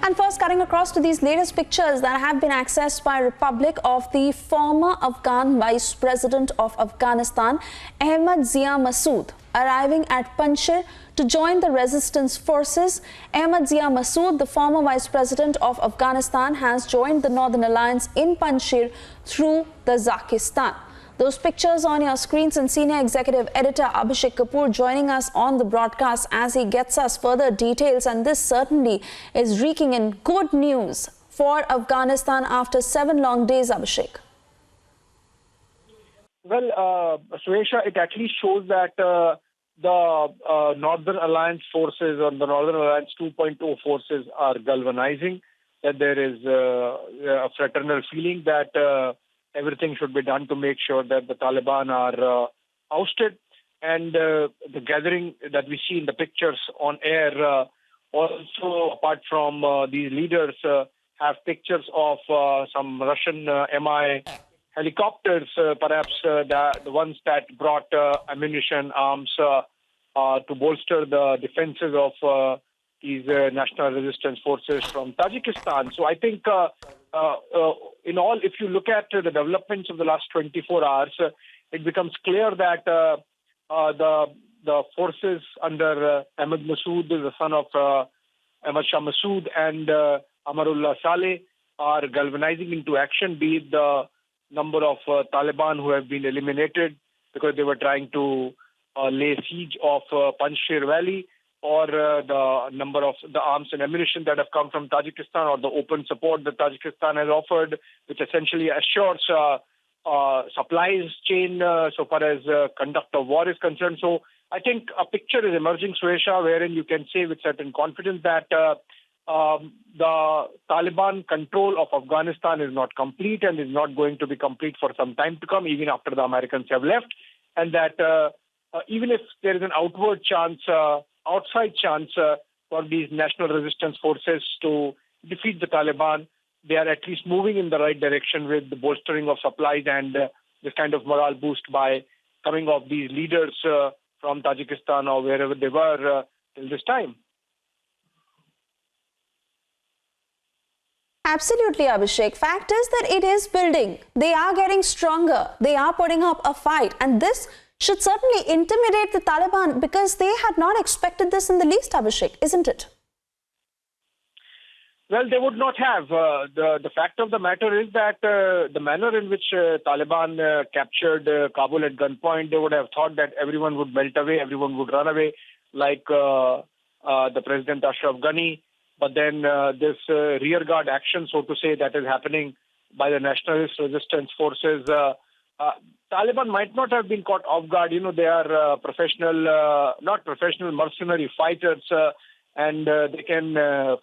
And first, cutting across to these latest pictures that have been accessed by Republic of the former Afghan Vice President of Afghanistan, Ahmad Zia Massoud, arriving at Panjshir to join the resistance forces. Ahmad Zia Massoud, the former Vice President of Afghanistan, has joined the Northern Alliance in Panjshir through the Tajikistan. Those pictures on your screens, and senior executive editor Abhishek Kapoor joining us on the broadcast as he gets us further details. And this certainly is reeking in good news for Afghanistan after 7 long days, Abhishek. Well, Suesha, it actually shows that the Northern Alliance forces, or the Northern Alliance 2.0 forces, are galvanizing, that there is a fraternal feeling that everything should be done to make sure that the Taliban are ousted. And the gathering that we see in the pictures on air also, apart from these leaders, have pictures of some Russian Mi helicopters, perhaps the ones that brought ammunition, arms to bolster the defenses of these national resistance forces from Tajikistan. So I think in all, if you look at the developments of the last 24 hours, it becomes clear that the forces under Ahmad Massoud, the son of Ahmad Shah Massoud, and Amarullah Saleh, are galvanizing into action, be it the number of Taliban who have been eliminated because they were trying to lay siege of Panjshir Valley, or the number of the arms and ammunition that have come from Tajikistan, or the open support that Tajikistan has offered, which essentially assures supplies chain so far as conduct of war is concerned. So I think a picture is emerging, Suesha, wherein you can say with certain confidence that the Taliban control of Afghanistan is not complete and is not going to be complete for some time to come, even after the Americans have left, and that even if there is an outward chance, outside chance for these national resistance forces to defeat the Taliban, they are at least moving in the right direction with the bolstering of supplies and this kind of morale boost by coming of these leaders from Tajikistan or wherever they were till this time. Absolutely, Abhishek. Fact is that it is building. They are getting stronger. They are putting up a fight. And this should certainly intimidate the Taliban, because they had not expected this in the least, Abhishek, isn't it? Well, they would not have. The fact of the matter is that the manner in which Taliban captured Kabul at gunpoint, they would have thought that everyone would melt away, everyone would run away, like the President Ashraf Ghani. But then this rearguard action, so to say, that is happening by the nationalist resistance forces, Taliban might not have been caught off guard. You know, they are mercenary fighters, and they can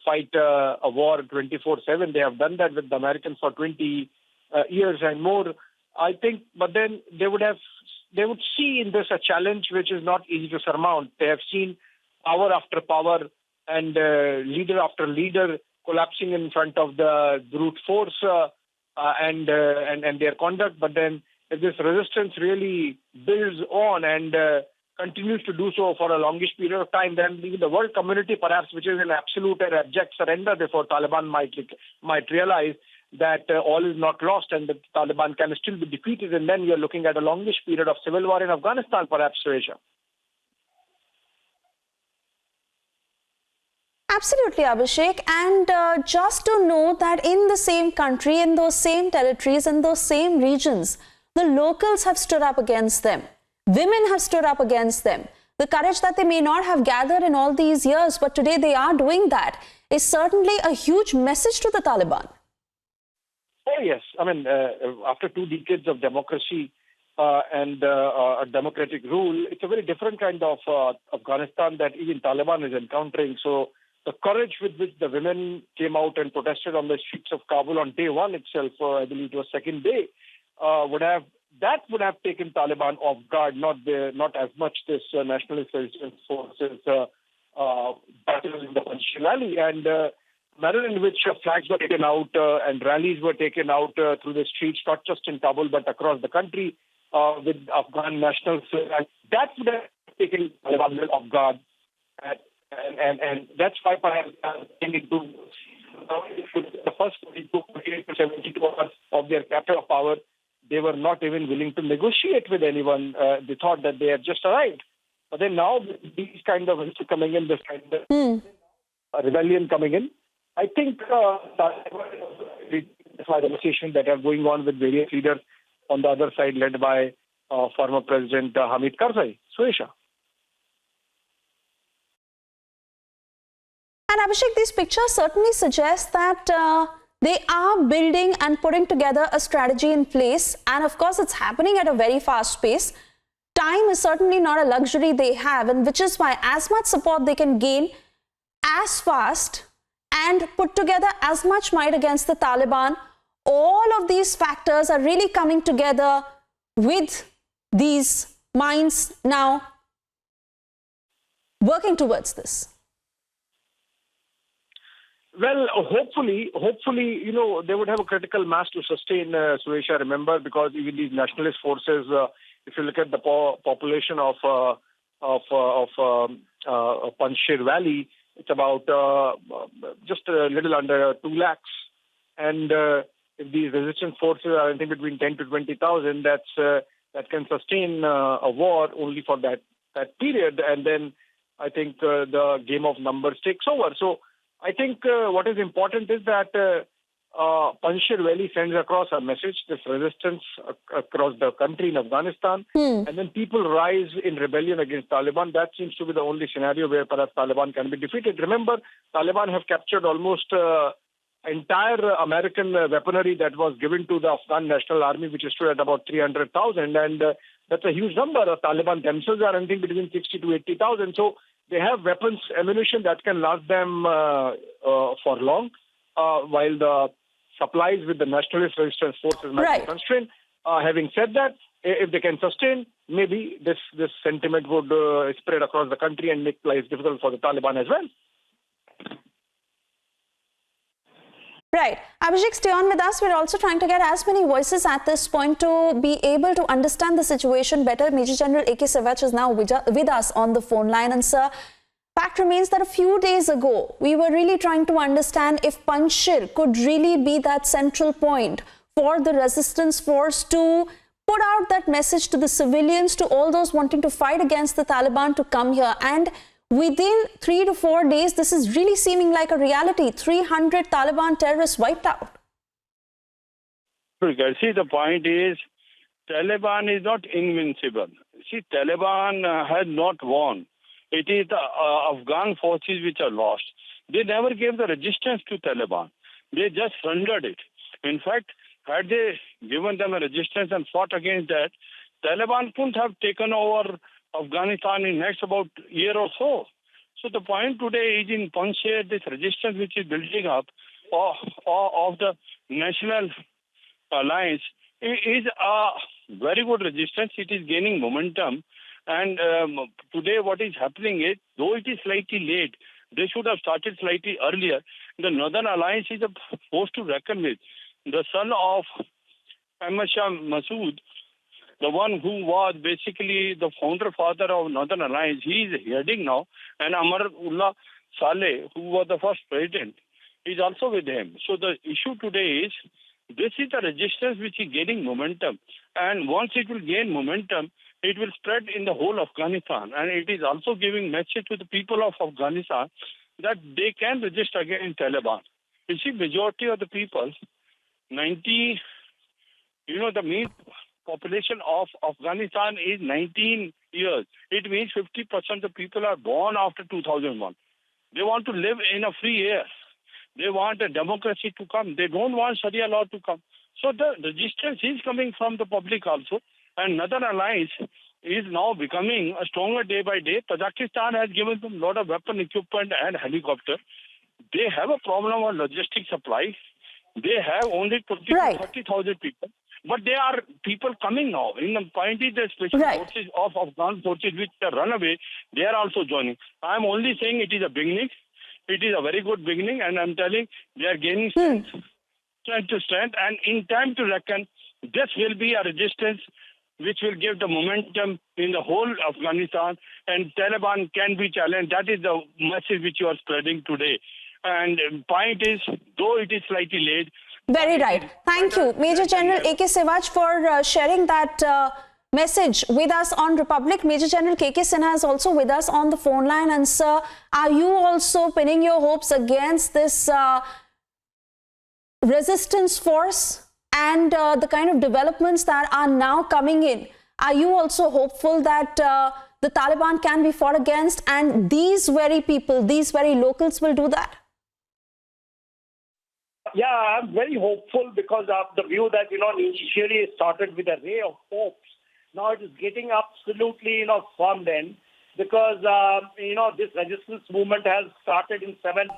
fight a war 24/7. They have done that with the Americans for 20 years and more, I think. But then they would see in this a challenge which is not easy to surmount. They have seen power after power and leader after leader collapsing in front of the brute force and their conduct. But then if this resistance really builds on and continues to do so for a longish period of time, then even the world community, perhaps, which is in absolute and abject surrender before Taliban, might realize that all is not lost and that Taliban can still be defeated. And then we are looking at a longish period of civil war in Afghanistan, perhaps, Suesha. Absolutely, Abhishek. And just to note that in the same country, in those same territories, in those same regions, the locals have stood up against them. Women have stood up against them. The courage that they may not have gathered in all these years, but today they are doing that, is certainly a huge message to the Taliban. Oh, yes. I mean, after 2 decades of democracy and a democratic rule, it's a very different kind of Afghanistan that even Taliban is encountering. So the courage with which the women came out and protested on the streets of Kabul on day one itself, I believe it was second day, would have taken Taliban off guard, not as much this nationalist resistance forces battle in the Panjshir Valley, and manner in which flags were taken out and rallies were taken out through the streets, not just in Kabul but across the country with Afghan nationals. That would have taken Taliban off guard. And that's why perhaps into the first 48 to 72 hours of their capture of power, they were not even willing to negotiate with anyone. They thought that they had just arrived. But then now, with these kind of issues coming in, this kind of rebellion coming in, I think the negotiations that are going on with various leaders on the other side, led by former President Hamid Karzai. Suesha. And Abhishek, these pictures certainly suggest that they are building and putting together a strategy in place. And of course, it's happening at a very fast pace. Time is certainly not a luxury they have, and which is why as much support they can gain as fast and put together as much might against the Taliban, all of these factors are really coming together with these minds now working towards this. Well, hopefully, they would have a critical mass to sustain, Suesha, remember, because even these nationalist forces, if you look at the population of Panjshir Valley, it's about just a little under 2 lakhs. And if these resistance forces are anything between 10 to 20,000, that can sustain a war only for that period. And then I think the game of numbers takes over. So I think what is important is that Panjshir Valley sends across a message, this resistance across the country in Afghanistan, and then people rise in rebellion against Taliban. That seems to be the only scenario where perhaps Taliban can be defeated. Remember, Taliban have captured almost entire American weaponry that was given to the Afghan National Army, which stood at about 300,000, and that's a huge number. The Taliban themselves are anything between 60 to 80,000. So they have weapons, ammunition that can last them for long, while the supplies with the nationalist resistance forces might be constrained. Having said that, if they can sustain, maybe this sentiment would spread across the country and make life difficult for the Taliban as well. Right. Abhishek, stay on with us. We're also trying to get as many voices at this point to be able to understand the situation better. Major General A.K. Savach is now with us on the phone line. And sir, fact remains that a few days ago, we were really trying to understand if Panjshir could really be that central point for the resistance force to put out that message to the civilians, to all those wanting to fight against the Taliban to come here. And within 3 to 4 days, this is really seeming like a reality. 300 Taliban terrorists wiped out. See, the point is, Taliban is not invincible. See, Taliban has not won. It is the Afghan forces which are lost. They never gave the resistance to Taliban. They just surrendered it. In fact, had they given them a resistance and fought against that, Taliban couldn't have taken over Afghanistan in next about year or so. So the point today is in Panjshir, this resistance which is building up of the National Alliance is a very good resistance. It is gaining momentum. And today what is happening is, though it is slightly late, they should have started slightly earlier. The Northern Alliance is a force to reckon with. The son of Masood, the one who was basically the founder father of Northern Alliance, he is heading now. And Amarullah Saleh, who was the first president, is also with him. So the issue today is, this is the resistance which is gaining momentum. And once it will gain momentum, it will spread in the whole Afghanistan. And it is also giving message to the people of Afghanistan that they can resist against Taliban. You see, majority of the people, the mean population of Afghanistan is 19 years. It means 50% of the people are born after 2001. They want to live in a free air. They want a democracy to come. They don't want Sharia law to come. So the resistance is coming from the public also. And Northern Alliance is now becoming a stronger day by day. Tajikistan has given them a lot of weapon equipment and helicopter. They have a problem on logistic supply. They have only 20 to 30,000 people. But there are people coming now. In the point is the special forces of Afghan forces which are run away, they are also joining. I am only saying it is a beginning. It is a very good beginning, and I'm telling they are gaining strength to strength. And in time to reckon, this will be a resistance which will give the momentum in the whole Afghanistan, and Taliban can be challenged. That is the message which you are spreading today. And point is, though it is slightly late. Very right. Thank you, Major General A.K. Sewaj, for sharing that message with us on Republic. Major General K.K. Sinha is also with us on the phone line. And sir, are you also pinning your hopes against this resistance force and the kind of developments that are now coming in? Are you also hopeful that the Taliban can be fought against and these very people, these very locals will do that? Yeah, I'm very hopeful because of the view that, initially it started with a ray of hopes. Now it is getting absolutely, firmed in because, this resistance movement has started in 7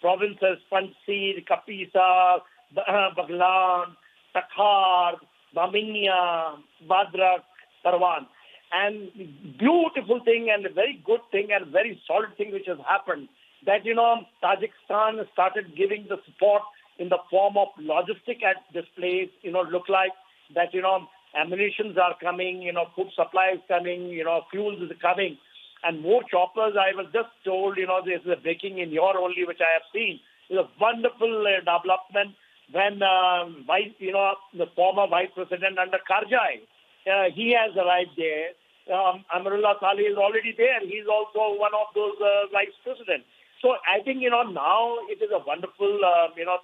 provinces: Panjshir, Kapisa, Baglan, Takhar, Baminia, Badrak, Tarwan. And beautiful thing and a very good thing and very solid thing which has happened that, Tajikistan started giving the support in the form of logistic at this place, look like that, ammunitions are coming, food supply is coming, fuels is coming, and more choppers. I was just told, there's a breaking in your only, which I have seen. It's a wonderful development when, the former Vice President under Karzai, he has arrived there. Amarullah Saleh is already there. He's also one of those Vice Presidents. So I think, now it is a wonderful,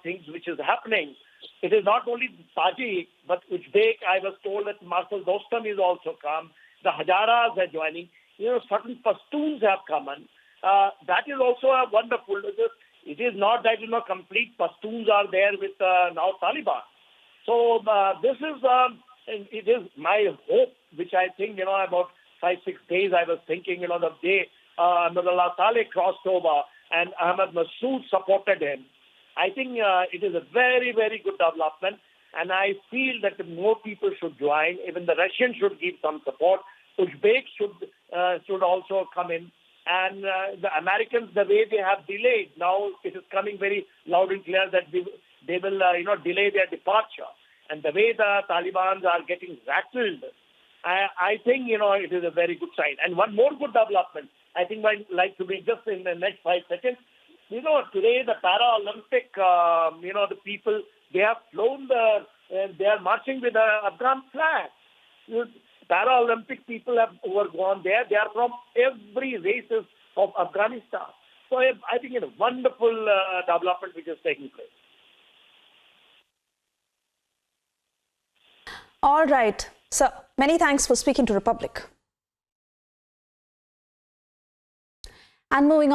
things which is happening. It is not only Tajik, but Uzbek. I was told that Marshal Dostum is also come. The Hazaras are joining. Certain Pashtuns have come in. That is also a wonderful. It is not that, complete Pashtuns are there with now Taliban. So this is, it is my hope, which I think, about 5-6 days I was thinking, the day Amarullah Saleh crossed over and Ahmad Massoud supported him. I think it is a very, very good development, and I feel that more people should join. Even the Russians should give some support. Uzbeks should also come in, and the Americans, the way they have delayed, now it is coming very loud and clear that they will delay their departure, and the way the Taliban are getting rattled, I think it is a very good sign. And one more good development, I think I'd like to be just in the next 5 seconds. Today the Paralympic, the people, they have flown they are marching with the Afghan flag. Paralympic people have overgone there. They are from every races of Afghanistan. So I think it's a wonderful development which is taking place. All right. So many thanks for speaking to Republic. And moving on.